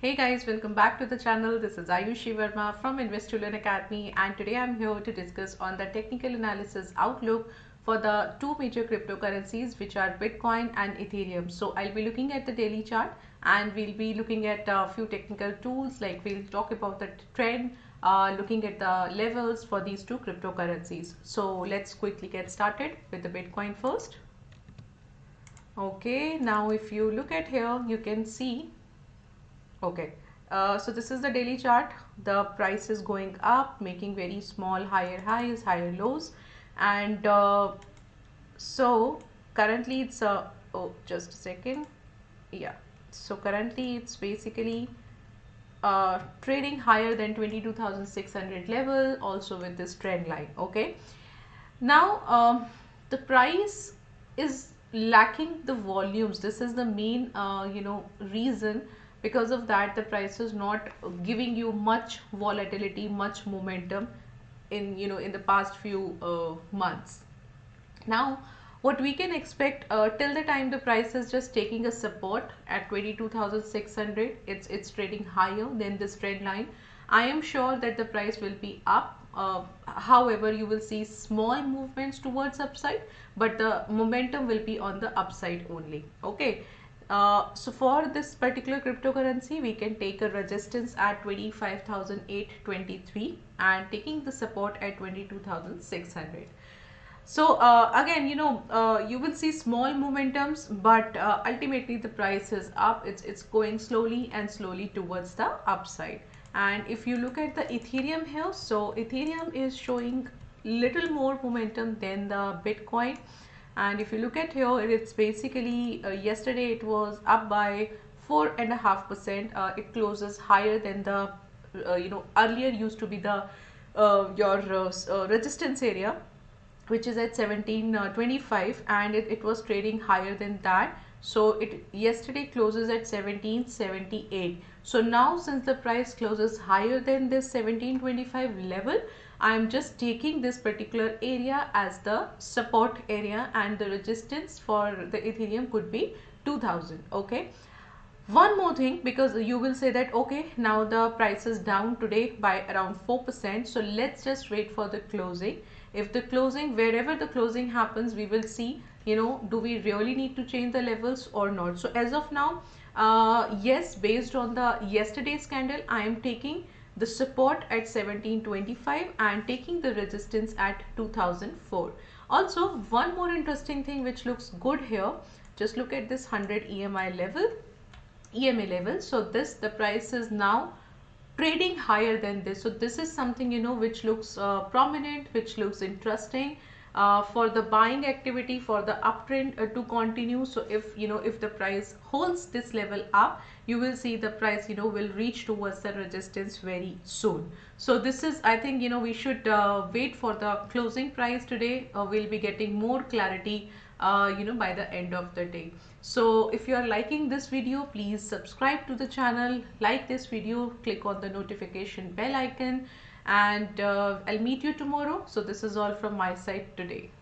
Hey guys, welcome back to the channel. This is Ayushi Verma from Investolearn Academy, and today I'm here to discuss on the technical analysis outlook for the two major cryptocurrencies, which are Bitcoin and Ethereum. So I'll be looking at the daily chart and we'll be looking at a few technical tools, like we'll talk about the trend, looking at the levels for these two cryptocurrencies. So let's quickly get started with the Bitcoin first. Okay, now if you look at here, you can see. Okay, so this is the daily chart. The price is going up, making very small higher highs, higher lows, and so currently it's oh, just a second. Yeah, so currently it's basically trading higher than 22,600 level, also with this trend line. Okay, now the price is lacking the volumes. This is the main reason. Because of that, the price is not giving you much volatility, much momentum in the past few months. Now what we can expect till the time the price is just taking a support at 22,600, it's trading higher than this trend line. I am sure that the price will be up. However, you will see small movements towards upside, but the momentum will be on the upside only. Okay, so for this particular cryptocurrency, we can take a resistance at 25,823 and taking the support at 22,600. So again, you will see small momentums, but ultimately the price is up. It's going slowly and slowly towards the upside. And if you look at the Ethereum here, so Ethereum is showing little more momentum than the Bitcoin. And if you look at here, it's basically yesterday it was up by 4.5%. It closes higher than the earlier used to be the your resistance area, which is at 1725, and it was trading higher than that. So it yesterday closes at 1778. So now since the price closes higher than this 1725 level, I am just taking this particular area as the support area, and the resistance for the Ethereum could be 2000. Okay, one more thing, because you will say that okay, now the price is down today by around 4%, so let's just wait for the closing. If the closing, wherever the closing happens, we will see, do we really need to change the levels or not. So as of now, yes, based on the yesterday's candle, I am taking the support at 1725 and taking the resistance at 2004. Also, one more interesting thing which looks good here, just look at this 100 EMA level. So the price is now trading higher than this. So this is something which looks prominent, which looks interesting for the buying activity, for the uptrend to continue. So if the price holds this level up, you will see the price will reach towards the resistance very soon. So this is, I think, we should wait for the closing price today. We'll be getting more clarity by the end of the day. So if you are liking this video, please subscribe to the channel, like this video, click on the notification bell icon, and I'll meet you tomorrow. So this is all from my side today.